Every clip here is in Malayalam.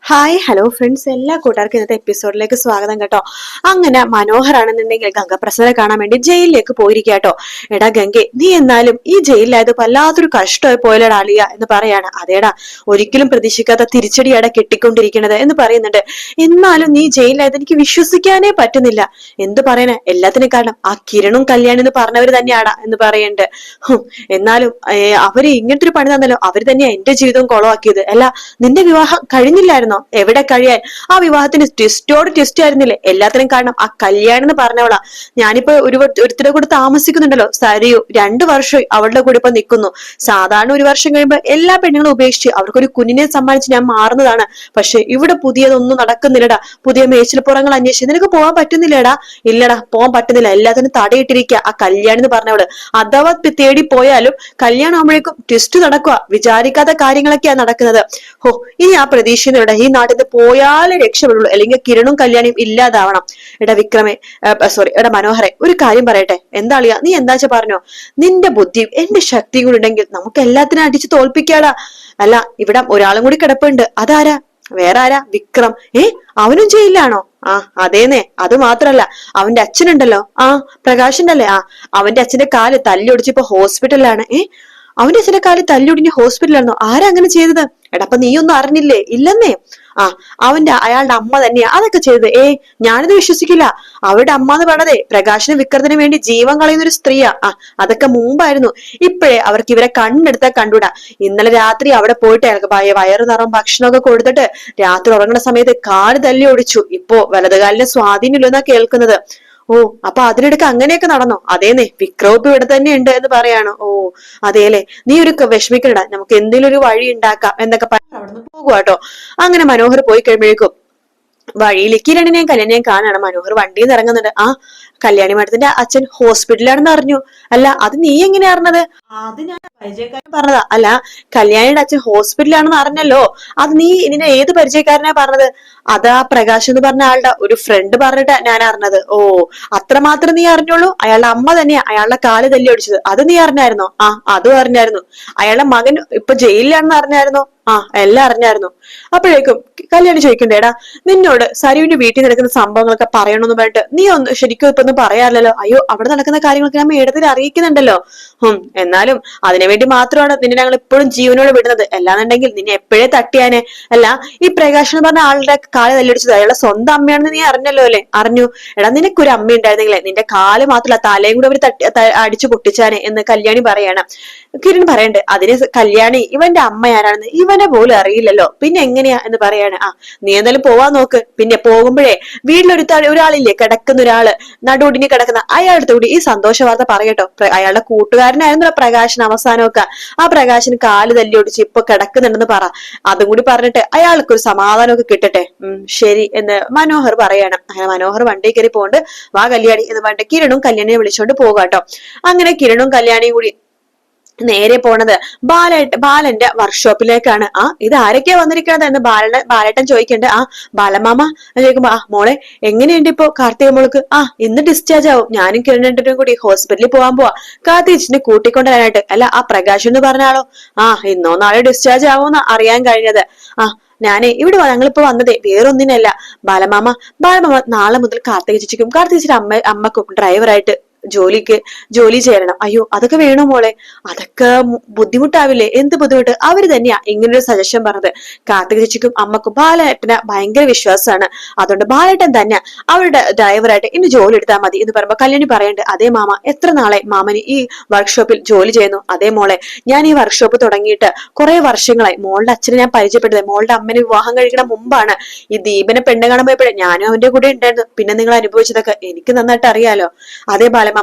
ഹായ് ഹലോ ഫ്രണ്ട്സ്, എല്ലാ കൂട്ടുകാർക്കും ഇന്നത്തെ എപ്പിസോഡിലേക്ക് സ്വാഗതം കേട്ടോ. അങ്ങനെ മനോഹരാണെന്നുണ്ടെങ്കിൽ ഗംഗാപ്രസാദെ കാണാൻ വേണ്ടി ജയിലിലേക്ക് പോയിരിക്കാട്ടോ. എടാ ഗംഗെ, നീ എന്നാലും ഈ ജയിലിലായത് വല്ലാത്തൊരു കഷ്ടമായി പോയല്ലടാ അളിയ എന്ന് പറയാണ്. അതേടാ, ഒരിക്കലും പ്രതീക്ഷിക്കാത്ത തിരിച്ചടിയാടാ കിട്ടിക്കൊണ്ടിരിക്കണത് എന്ന് പറയുന്നുണ്ട്. എന്നാലും നീ ജയിലിലായത് എനിക്ക് വിശ്വസിക്കാനേ പറ്റുന്നില്ല. എന്ത് പറയാനാ, എല്ലാത്തിനും കാരണം ആ കിരണും കല്യാണി എന്ന് പറഞ്ഞവര് തന്നെയാടാ എന്ന് പറയുന്നുണ്ട്. എന്നാലും അവര് ഇങ്ങനത്തെ ഒരു പണി തന്നല്ലോ, അവര് തന്നെയാ എന്റെ ജീവിതം കുളമാക്കിയത്. അല്ല, നിന്റെ വിവാഹം കഴിഞ്ഞില്ലായിരുന്നോ? എവിടെ കഴിയാൻ? ആ വിവാഹത്തിന് ട്വിസ്റ്റോട് ട്വിസ്റ്റ് ആയിരുന്നില്ലേ എല്ലാത്തിനും കാരണം? ആ കല്യാണം എന്ന് പറഞ്ഞവളാ. ഞാനിപ്പോ ഒരുത്തരുടെ കൂടെ താമസിക്കുന്നുണ്ടല്ലോ, സരിയു, 2 വർഷമായി അവളുടെ കൂടെ ഇപ്പൊ നിൽക്കുന്നു. സാധാരണ 1 വർഷം കഴിയുമ്പോ എല്ലാ പെണ്ണുങ്ങളും ഉപേക്ഷിച്ച് അവർക്കൊരു കുഞ്ഞിനെ സമ്മാനിച്ച് ഞാൻ മാറുന്നതാണ്. പക്ഷെ ഇവിടെ പുതിയതൊന്നും നടക്കുന്നില്ലടാ. പുതിയ മേച്ചിൽപ്പുറങ്ങൾ അന്വേഷിച്ച് നിനക്ക് പോകാൻ പറ്റുന്നില്ലടാ. ഇല്ലടാ, പോകാൻ പറ്റുന്നില്ല. എല്ലാത്തിനും തടയിട്ടിരിക്കുക ആ കല്യാണം എന്ന് പറഞ്ഞവള്. അഥവാ തേടി പോയാലും കല്യാണം ആകുമ്പോഴേക്കും ട്വിസ്റ്റ് നടക്കുക. വിചാരിക്കാത്ത കാര്യങ്ങളൊക്കെയാ നടക്കുന്നത്. ഹോ, ഇനി ആ പ്രതീക്ഷയുടെ ഈ നാട്ടിൽ നിന്ന് പോയാലേ രക്ഷപ്പെടുള്ളൂ, അല്ലെങ്കിൽ കിരണും കല്യാണിയും ഇല്ലാതാവണം. എടാ വിക്രമേ, സോറി എടാ മനോഹരെ, ഒരു കാര്യം പറയട്ടെ. എന്താ അളിയാ, നീ എന്താച്ച പറഞ്ഞോ? നിന്റെ ബുദ്ധിയും എന്റെ ശക്തിയും കൂടി ഉണ്ടെങ്കിൽ നമുക്ക് എല്ലാത്തിനും അടിച്ചു തോൽപ്പിക്കാടാ. അല്ല, ഇവിടെ ഒരാളും കൂടി കിടപ്പുണ്ട്. അതാരാ? വേറെ ആരാ? വിക്രം. അവനും ജയിലിലാണോ? ആ അതേന്നെ. അത് മാത്രല്ല, അവന്റെ അച്ഛനുണ്ടല്ലോ, പ്രകാശന്റെ അല്ലേ? അവന്റെ അച്ഛന്റെ കാല് തല്ലിയൊടിച്ചിപ്പോ ഹോസ്പിറ്റലിലാണ്. അവന്റെ അച്ഛന്റെ കാല് തല്ലിയൊടിഞ്ഞ് ഹോസ്പിറ്റലാണോ? ആരാ അങ്ങനെ ചെയ്തത്? എടാ, അപ്പൊ നീയൊന്നും അറിഞ്ഞില്ലേ? ഇല്ലെന്നേ. ആ അയാളുടെ അമ്മ തന്നെയാ അതൊക്കെ ചെയ്തത്. ഞാനിത് വിശ്വസിക്കില്ല. അവരുടെ അമ്മ എന്ന് പറഞ്ഞതേ പ്രകാശിന് വിക്രത്തിന് വേണ്ടി ജീവൻ കളയുന്ന ഒരു സ്ത്രീയാ. അതൊക്കെ മുമ്പായിരുന്നു. ഇപ്പോഴേ അവർക്ക് ഇവരെ കണ്ണെടുത്താൽ കണ്ടുകൂടാ. ഇന്നലെ രാത്രി അവിടെ പോയിട്ട് അയാൾക്ക് വയറു നിറം ഭക്ഷണമൊക്കെ കൊടുത്തിട്ട് രാത്രി ഉറങ്ങുന്ന സമയത്ത് കാല് തല്ലി ഒടിച്ചു. ഇപ്പോ വലതുകാലിന് സ്വാധീനമില്ലെന്നാ കേൾക്കുന്നത്. അപ്പൊ അതിനിടയ്ക്ക് അങ്ങനെയൊക്കെ നടന്നോ? അതേന്നെ, വിക്രം ഇപ്പൊ ഇവിടെ തന്നെ ഉണ്ട് എന്ന് പറയാണ്. അതേലെ, നീ ഒരു വിഷമിക്കണ്ട, നമുക്ക് എന്തെങ്കിലും ഒരു വഴി ഉണ്ടാക്കാം എന്നൊക്കെ പറഞ്ഞ് അവിടുന്ന് പോകുവാട്ടോ. അങ്ങനെ മനോഹർ പോയി കഴിയുമ്പോഴേക്കും വഴിയിൽ കിരണിനെയും കല്യാണിനെയും കാണാണ്. മനോഹർ വണ്ടിയിൽ നിന്ന് ഇറങ്ങുന്നുണ്ട്. കല്യാണി മാഡത്തിന്റെ അച്ഛൻ ഹോസ്പിറ്റലിലാണെന്ന് അറിഞ്ഞു. അല്ല, അത് നീ എങ്ങനെയാ അറിഞ്ഞത്? അത് ഞാൻ പരിചയക്കാരൻ പറഞ്ഞതാ. അല്ല, കല്യാണിയുടെ അച്ഛൻ ഹോസ്പിറ്റലിലാണെന്ന് അറിഞ്ഞല്ലോ. അത് നീ നിന്നെ ഏത് പരിചയക്കാരനാ പറഞ്ഞത്? അതാ പ്രകാശ് എന്ന് പറഞ്ഞ ആളുടെ ഒരു ഫ്രണ്ട് പറഞ്ഞിട്ടാ ഞാൻ അറിഞ്ഞത്. അത്രമാത്രം നീ അറിഞ്ഞോളൂ? അയാളുടെ അമ്മ തന്നെയാ അയാളുടെ കാല് തല്ലി ഒടിച്ചത്. അത് നീ അറിഞ്ഞായിരുന്നോ? അതും അറിഞ്ഞായിരുന്നു. അയാളുടെ മകൻ ഇപ്പൊ ജയിലിലാണെന്ന് അറിഞ്ഞായിരുന്നോ? എല്ലാം അറിഞ്ഞായിരുന്നു. അപ്പോഴേക്കും കല്യാണി ചോദിക്കണ്ടേടാ, നിന്നോട് സരുവിന്റെ വീട്ടിൽ നടക്കുന്ന സംഭവങ്ങളൊക്കെ പറയണമെന്ന് പറഞ്ഞിട്ട് നീ ഒന്ന് ശരിക്കും ഇപ്പൊ ഒന്നും പറയാറില്ലല്ലോ. അയ്യോ, അവിടെ നടക്കുന്ന കാര്യങ്ങളൊക്കെ ഞാൻ മേഡത്തിൽ അറിയിക്കുന്നുണ്ടല്ലോ. എന്നാലും അതിനുവേണ്ടി മാത്രമാണ് നിന്നെ ഞങ്ങൾ ഇപ്പോഴും ജീവനോട് വിടുന്നത്. അല്ലാന്നുണ്ടെങ്കിൽ നിന്നെ എപ്പോഴേ തട്ടിയാനെ. അല്ല, ഈ പ്രകാശ് എന്ന് പറഞ്ഞ ആളുടെ കാല് തല്ലിടിച്ചത് അയാളുടെ സ്വന്തം അമ്മയാണെന്ന് നീ അറിഞ്ഞല്ലോ അല്ലെ? അറിഞ്ഞു. എടാ, നിനക്കൊരു അമ്മ ഉണ്ടായിരുന്നെങ്കിലേ നിന്റെ കാല് മാത്രമല്ല തലയും കൂടെ അവര് അടിച്ചു പൊട്ടിച്ചാനെ എന്ന് കല്യാണി പറയാണ്. കിരൺ പറയണ്ട്, അതിന് കല്യാണി ഇവന്റെ അമ്മ ആരാണെന്ന് ഇവനെ പോലും അറിയില്ലല്ലോ, പിന്നെ എങ്ങനെയാ എന്ന് പറയാണ്. നീ എന്തായാലും പോവാൻ നോക്ക്. പിന്നെ പോകുമ്പോഴേ ഒരാളില്ലേ, കിടക്കുന്ന ഒരാള്, നടുവിടിഞ്ഞ് കിടക്കുന്ന അയാളുടെ കൂടി ഈ സന്തോഷ വാർത്ത പറയട്ടോ. അയാളുടെ കൂട്ടുകാരനായിരുന്നു പ്രകാശൻ അവസാനമൊക്കെ. ആ പ്രകാശന് കാല് തല്ലി ഒടിച്ച് ഇപ്പൊ കിടക്കുന്നുണ്ടെന്ന് പറ. അതും കൂടി പറഞ്ഞിട്ട് അയാൾക്കൊരു സമാധാനമൊക്കെ കിട്ടട്ടെ. ശരി എന്ന് മനോഹർ പറയാണ്. അങ്ങനെ മനോഹർ വണ്ടി കയറി പോണ്ട്. വാ കല്യാണി എന്ന് പറഞ്ഞിട്ട് കിരണും കല്യാണിയെ വിളിച്ചോണ്ട് പോകാട്ടോ. അങ്ങനെ കിരണും കല്യാണിയും കൂടി നേരെ പോണത് ബാലന്റെ വർക്ക്ഷോപ്പിലേക്കാണ്. ഇത് ആരൊക്കെയാ വന്നിരിക്കണത് എന്ന് ബാലേട്ടൻ ചോദിക്കണ്ട്. ബാലമാമ ചോദിക്കുമ്പോ, മോളെ എങ്ങനെയുണ്ട് ഇപ്പൊ കാർത്തിക മോൾക്ക്? ഇന്ന് ഡിസ്ചാർജ് ആവും. ഞാനും കിരണും കൂടി ഹോസ്പിറ്റലിൽ പോകാൻ പോവാ കാർത്തിച്ചിനെ കൂട്ടിക്കൊണ്ടുവരാനായിട്ട്. അല്ല, ആ പ്രകാശ് എന്ന് പറഞ്ഞ ആളോ? ഇന്നോ നാളെ ഡിസ്ചാർജ് ആവുമെന്ന് അറിയാൻ കഴിഞ്ഞത്. ഇവിടെ ഞങ്ങളിപ്പോ വന്നതേ വേറൊന്നിനല്ല. ബാലമാമ നാളെ മുതൽ കാർത്തിക ചേച്ചിക്കും കാർത്തിക അമ്മക്കും ഡ്രൈവറായിട്ട് ജോലി ചേരണം. അയ്യോ, അതൊക്കെ വേണോ മോളെ? അതൊക്കെ ബുദ്ധിമുട്ടാവില്ലേ? എന്ത് ബുദ്ധിമുട്ട്? അവര് തന്നെയാ ഇങ്ങനൊരു സജഷൻ പറഞ്ഞത്. കാർത്തിക ചേച്ചിക്കും അമ്മക്കും ബാലേട്ടന് ഭയങ്കര വിശ്വാസമാണ്. അതുകൊണ്ട് ബാലേട്ടൻ തന്നെ അവരുടെ ഡ്രൈവറായിട്ട് ഇന്ന് ജോലി എടുത്താൽ മതി എന്ന് പറയുമ്പോ കല്യാണി പറയണ്ട്, അതേ മാമ, എത്ര നാളെ മാമന് ഈ വർക്ക്ഷോപ്പിൽ ജോലി ചെയ്യുന്നു? അതേ മോളെ, ഞാൻ ഈ വർക്ക്ഷോപ്പ് തുടങ്ങിയിട്ട് കുറെ വർഷങ്ങളായി. മോളുടെ അച്ഛനെ ഞാൻ പരിചയപ്പെട്ടത് മോളുടെ അമ്മനെ വിവാഹം കഴിക്കണ മുമ്പാണ്. ഈ ദീപനെ പെണ്ണ് കാണാൻ പോയപ്പോഴേ ഞാനും അവന്റെ കൂടെ ഉണ്ടായിരുന്നു. പിന്നെ നിങ്ങൾ അനുഭവിച്ചതൊക്കെ എനിക്ക് നന്നായിട്ട് അറിയാലോ. അതേ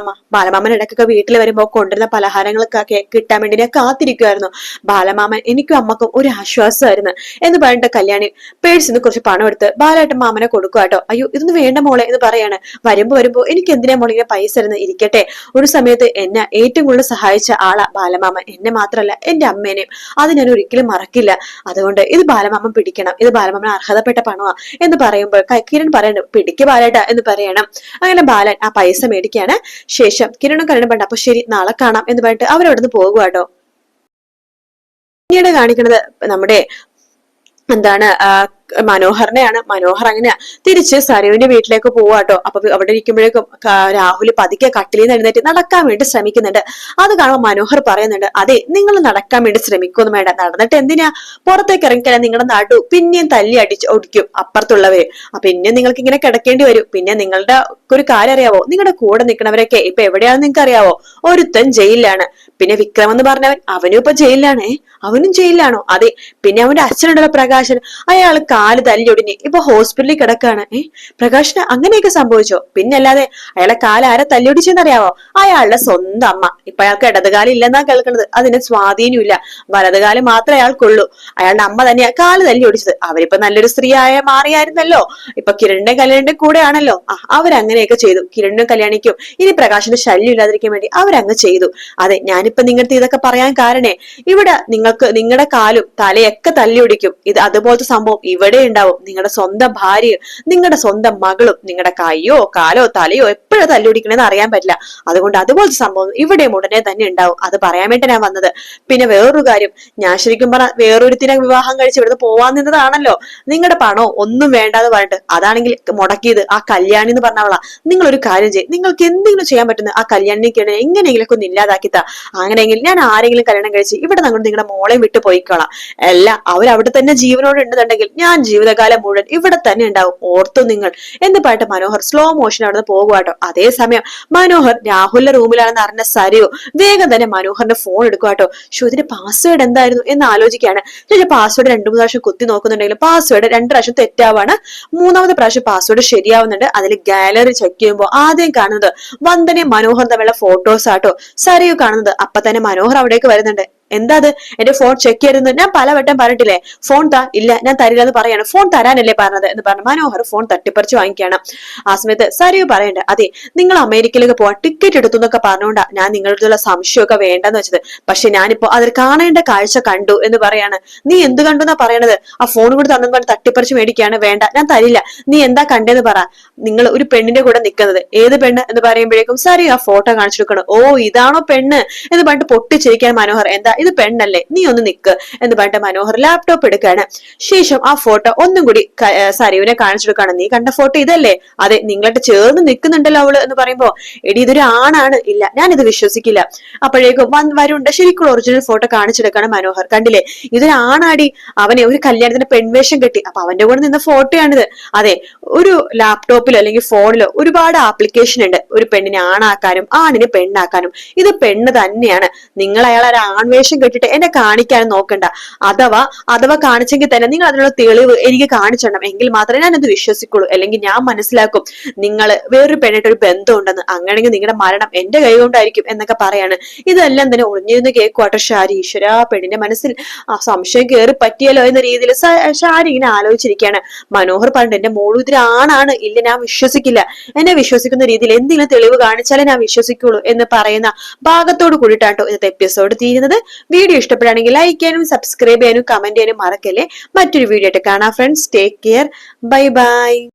ബാലമാമൻ ഇടയ്ക്കൊക്കെ വീട്ടിൽ വരുമ്പോ കൊണ്ടുവരുന്ന പലഹാരങ്ങളൊക്കെ കിട്ടാൻ വേണ്ടി ഞാൻ കാത്തിരിക്കുമായിരുന്നു. ബാലമാമൻ എനിക്കും അമ്മക്കും ഒരു ആശ്വാസമായിരുന്നു എന്ന് പറഞ്ഞിട്ട് കല്യാണി പേഴ്സിന്ന് കുറച്ച് പണം എടുത്ത് ബാലേട്ടൻ മാമനെ കൊടുക്കുവാട്ടോ. അയ്യോ, ഇതൊന്നും വേണ്ട മോളെ എന്ന് പറയാണ്. വരുമ്പോ എനിക്ക് എന്തിനാ മോളെ ഇങ്ങനെ പൈസ ഇരുന്ന് ഇരിക്കട്ടെ. ഒരു സമയത്ത് എന്നെ ഏറ്റവും കൂടുതൽ സഹായിച്ച ആളാ ബാലമാമൻ. എന്നെ മാത്രല്ല എന്റെ അമ്മേനെയും. അത് ഞാൻ ഒരിക്കലും മറക്കില്ല. അതുകൊണ്ട് ഇത് ബാലമാമൻ പിടിക്കണം. ഇത് ബാലമാമൻ അർഹതപ്പെട്ട പണമാ എന്ന് പറയുമ്പോൾ കിരൺ പറയണം, പിടിക്ക് ബാലേട്ട എന്ന് പറയണം. അങ്ങനെ ബാലൻ ആ പൈസ മേടിക്കാണ്. ശേഷം കിരണും കല്യാണം വേണ്ട, അപ്പൊ ശരി നാളെ കാണാം എന്ന് പറഞ്ഞിട്ട് അവരവിടുന്ന് പോകുവാട്ടോ. പിന്നീട് കാണിക്കുന്നത് നമ്മുടെ മനോഹർ അങ്ങനെയാ തിരിച്ച് സരുവിന്റെ വീട്ടിലേക്ക് പോവാട്ടോ. അപ്പൊ അവിടെ ഇരിക്കുമ്പോഴേക്കും രാഹുൽ പതുക്കെ കട്ടിലിൽ നിന്ന് എഴുന്നേറ്റ് നടക്കാൻ വേണ്ടി ശ്രമിക്കുന്നുണ്ട്. അത് കാണുമ്പോൾ മനോഹർ പറയുന്നുണ്ട്, അതെ നിങ്ങൾ നടക്കാൻ വേണ്ടി ശ്രമിക്കൊന്നും വേണ്ട, നടന്നിട്ട് എന്തിനാ, പുറത്തേക്ക് ഇറങ്ങിക്കഴിഞ്ഞാൽ നിങ്ങളുടെ നടു പിന്നെയും തല്ലി ഒടിക്കും അപ്പുറത്തുള്ളവര്. പിന്നെ നിങ്ങൾക്ക് ഇങ്ങനെ കിടക്കേണ്ടി വരും. പിന്നെ നിങ്ങളുടെ ഒരു കാര്യം അറിയാവോ, നിങ്ങളുടെ കൂടെ നിൽക്കണവരൊക്കെ ഇപ്പൊ എവിടെയാണെന്ന് നിങ്ങൾക്ക് അറിയാവോ, ഒരുത്തൻ ജയിലിലാണ്. പിന്നെ വിക്രം എന്ന് പറഞ്ഞവൻ അവനും ഇപ്പൊ ജയിലിലാണേ. അവനും ജയിലിലാണോ? അതെ. പിന്നെ അവന്റെ അച്ഛനുണ്ടല്ലോ പ്രകാശൻ, അയാൾ കാല് തല്ലിയൊടിഞ്ഞ് ഇപ്പൊ ഹോസ്പിറ്റലിൽ കിടക്കാണ്. പ്രകാശന് അങ്ങനെയൊക്കെ സംഭവിച്ചോ? പിന്നല്ലാതെ അയാളെ കാല് ആരെ തല്ലിയൊടിച്ചെന്നറിയാവോ? അയാളുടെ സ്വന്തം അമ്മ. ഇപ്പൊ അയാൾക്ക് ഇടതുകാലം ഇല്ലെന്നാ കേൾക്കുന്നത്. അതിന് സ്വാധീനമില്ല, വലതുകാലം മാത്രമേ അയാൾക്കുള്ളൂ. അയാളുടെ അമ്മ തന്നെയാ കാല് തല്ലിയൊടിച്ചത്. അവരിപ്പൊ നല്ലൊരു സ്ത്രീയായ മാറിയായിരുന്നല്ലോ. ഇപ്പൊ കിരണിന്റെ കല്യാണിന്റെ കൂടെ ആണല്ലോ. അവരങ്ങനെയൊക്കെ ചെയ്തു. കിരണിനും കല്യാണിക്കും ഇനി പ്രകാശന്റെ ശല്യം ഇല്ലാതിരിക്കാൻ വേണ്ടി അവരങ്ങ് ചെയ്തു. അതെ, ഞാനിപ്പോ നിങ്ങളുടെ ഇതൊക്കെ പറയാൻ കാരണേ, ഇവിടെ നിങ്ങൾക്ക് നിങ്ങളുടെ കാലും തലയൊക്കെ തല്ലിയൊടിക്കും. ഇത് അതുപോലത്തെ സംഭവം ഇവിടെ ഉണ്ടാവും. നിങ്ങളുടെ സ്വന്തം ഭാര്യയും നിങ്ങളുടെ സ്വന്തം മകളും നിങ്ങളുടെ കൈയോ കാലോ തലയോ എപ്പോഴും തല്ലിയൊടിക്കണെന്ന് അറിയാൻ പറ്റില്ല. അതുകൊണ്ട് അതുപോലത്തെ സംഭവം ഇവിടെയും ഉടനെ തന്നെ ഉണ്ടാവും. അത് പറയാൻ വേണ്ടി ഞാൻ വന്നത്. പിന്നെ വേറൊരു കാര്യം, ഞാൻ ശരിക്കും പറഞ്ഞ വേറൊരുത്തിനെ വിവാഹം കഴിച്ച് ഇവിടുന്ന് പോവാൻ നിന്നതാണല്ലോ. നിങ്ങളുടെ പണോ ഒന്നും വേണ്ടാന്ന് പറഞ്ഞിട്ട് അതാണെങ്കിൽ മുടക്കിയത് ആ കല്യാണി എന്ന് പറഞ്ഞവളാ. നിങ്ങൾ ഒരു കാര്യം ചെയ്യും, നിങ്ങൾക്ക് എന്തെങ്കിലും ചെയ്യാൻ പറ്റുന്ന ആ കല്യാണിക്ക് എങ്ങനെയെങ്കിലും ഒന്ന് ഇല്ലാതാക്കിത്താ. അങ്ങനെയെങ്കിൽ ഞാൻ ആരെങ്കിലും കല്യാണം കഴിച്ച് ഇവിടെ നിങ്ങളുടെ മോളെ വിട്ടു പോയിക്കോളാം. അല്ല, അവരവിടെ തന്നെ ജീവനോട് ഉണ്ടെന്നുണ്ടെങ്കിൽ ഞാൻ ജീവിതകാലം മുഴുവൻ ഇവിടെ തന്നെ ഉണ്ടാവും. ഓർത്തു നിങ്ങൾ എന്ന് പറഞ്ഞിട്ട് മനോഹർ സ്ലോ മോഷൻ അവിടെ നിന്ന് പോകുവാട്ടോ. അതേസമയം മനോഹർ രാഹുലിന്റെ റൂമിലാണെന്ന് അറിഞ്ഞ സരു വേഗം തന്നെ മനോഹറിന്റെ ഫോൺ എടുക്കുവാട്ടോ. ഇതിന്റെ പാസ്വേഡ് എന്തായിരുന്നു എന്ന് ആലോചിക്കുകയാണ്. പാസ്വേഡ് 2-3 പ്രാവശ്യം കുത്തി നോക്കുന്നുണ്ടെങ്കിലും പാസ്വേഡ് 2 പ്രാവശ്യം തെറ്റാവാണ്. 3ാമത്തെ പ്രാവശ്യം പാസ്വേഡ് ശരിയാവുന്നുണ്ട്. അതിൽ ഗാലറി ചെക്ക് ചെയ്യുമ്പോൾ ആദ്യം കാണുന്നത് വന്ദനയും മനോഹർ തമ്മിലുള്ള ഫോട്ടോസ് ആട്ടോ. സരയു കാണുന്നത്. അപ്പൊ തന്നെ മനോഹർ അവിടേക്ക് വരുന്നുണ്ട്. എന്താ അത്, എന്റെ ഫോൺ ചെക്ക് ചെയ്തിരുന്നു, ഞാൻ പലവട്ടം പറഞ്ഞിട്ടില്ലേ ഫോൺ താ. ഇല്ല, ഞാൻ തരില്ല എന്ന് പറയാണ്. ഫോൺ തരാനല്ലേ പറഞ്ഞത് എന്ന് പറഞ്ഞു മനോഹർ ഫോൺ തട്ടിപ്പറിച്ച് വാങ്ങിക്കാണ്. ആ സമയത്ത് സരയു പറയണ്ട, അതെ നിങ്ങൾ അമേരിക്കയിലേക്ക് പോവാൻ ടിക്കറ്റ് എടുത്തു എന്നൊക്കെ പറഞ്ഞുകൊണ്ടാ ഞാൻ നിങ്ങളുടെ സംശയമൊക്കെ വേണ്ടെന്ന് വെച്ചത്. പക്ഷെ ഞാനിപ്പോ അതിൽ കാണേണ്ട കാഴ്ച കണ്ടു എന്ന് പറയാണ്. നീ എന്ത് കണ്ടു എന്നാ പറയണത്? ആ ഫോൺ കൂടി തന്നെന്ന് പറഞ്ഞ് തട്ടിപ്പറിച്ച് മേടിക്കുകയാണ്. വേണ്ട, ഞാൻ തരില്ല. നീ എന്താ കണ്ടേന്ന് പറ. നിങ്ങൾ ഒരു പെണ്ണിന്റെ കൂടെ നിൽക്കുന്നത്. ഏത് പെണ്ണ് എന്ന് പറയുമ്പോഴേക്കും സരയു ആ ഫോട്ടോ കാണിച്ചെടുക്കണം. ഓ ഇതാണോ പെണ്ണ് എന്ന് പറഞ്ഞിട്ട് പൊട്ടിച്ചിരിക്കാൻ മനോഹർ. എന്താ ഇത് പെണ്ണല്ലേ, നീ ഒന്ന് നിക്ക് എന്ന് പറഞ്ഞിട്ട് മനോഹർ ലാപ്ടോപ്പ് എടുക്കുകയാണ്. ശേഷം ആ ഫോട്ടോ ഒന്നും കൂടി സരയുവിനെ കാണിച്ചെടുക്കുകയാണ്. നീ കണ്ട ഫോട്ടോ ഇതല്ലേ? അതെ, നിങ്ങളായിട്ട് ചേർന്ന് നിൽക്കുന്നുണ്ടല്ലോ അവള് എന്ന് പറയുമ്പോ, എടി ഇതൊരു ആണാണ്. ഇല്ല, ഞാനിത് വിശ്വസിക്കില്ല. അപ്പോഴേക്കും വരുണ്ട് ശരിക്കും ഒറിജിനൽ ഫോട്ടോ കാണിച്ചെടുക്കുകയാണ് മനോഹർ. കണ്ടില്ലേ, ഇതൊരു ആണാടി. അവനെ ഒരു കല്യാണത്തിന് പെൺവേഷം കെട്ടി. അപ്പൊ അവന്റെ കൂടെ നിന്ന ഫോട്ടോയാണിത്. അതെ, ഒരു ലാപ്ടോപ്പിലോ അല്ലെങ്കിൽ ഫോണിലോ ഒരുപാട് ആപ്ലിക്കേഷൻ ഉണ്ട് ഒരു പെണ്ണിനെ ആണാക്കാനും ആണിനെ പെണ്ണാക്കാനും. ഇത് പെണ്ണ് തന്നെയാണ്. നിങ്ങൾ അയാൾ ഒരു ആൺവേഷം കെട്ടിട്ട് എന്നെ കാണിക്കാൻ നോക്കണ്ട. അഥവാ കാണിച്ചെങ്കിൽ തന്നെ നിങ്ങൾ അതിനുള്ള തെളിവ് എനിക്ക് കാണിച്ചിടണം. എങ്കിൽ മാത്രമേ ഞാൻ അത് വിശ്വസിക്കുള്ളൂ. അല്ലെങ്കിൽ ഞാൻ മനസ്സിലാക്കും നിങ്ങൾ വേറൊരു പെണ്ണിട്ട് ഒരു ബന്ധം ഉണ്ടെന്ന്. അങ്ങനെയെങ്കിൽ നിങ്ങളുടെ മരണം എന്റെ കൈ കൊണ്ടായിരിക്കും എന്നൊക്കെ പറയാണ്. ഇതെല്ലാം തന്നെ ഒളിഞ്ഞിരുന്ന് കേൾക്കുവാട്ടോ ഷാരി. ഈശ്വര, പെണ്ണിന്റെ മനസ്സിൽ ആ സംശയം കയറി പറ്റിയല്ലോ എന്ന രീതിയിൽ ഷാരി ഇങ്ങനെ ആലോചിച്ചിരിക്കുകയാണ്. മനോഹർ പറഞ്ഞിട്ട് എന്റെ മോള് ഇതിൽ ആണാണ്. ഇല്ല, ഞാൻ വിശ്വസിക്കില്ല. എന്നെ വിശ്വസിക്കുന്ന രീതിയിൽ എന്തെങ്കിലും തെളിവ് കാണിച്ചാലേ ഞാൻ വിശ്വസിക്കുള്ളൂ എന്ന് പറയുന്ന ഭാഗത്തോട് കൂടിയിട്ടാട്ടോ ഇന്നത്തെ എപ്പിസോഡ് തീരുന്നത്. വീഡിയോ ഇഷ്ടപ്പെടുകയാണെങ്കിൽ ലൈക്ക് ചെയ്യാനും സബ്സ്ക്രൈബ് ചെയ്യാനും കമന്റ് ചെയ്യാനും മറക്കല്ലേ. മറ്റൊരു വീഡിയോ ആയിട്ട് കാണാം friends. Take care. Bye bye.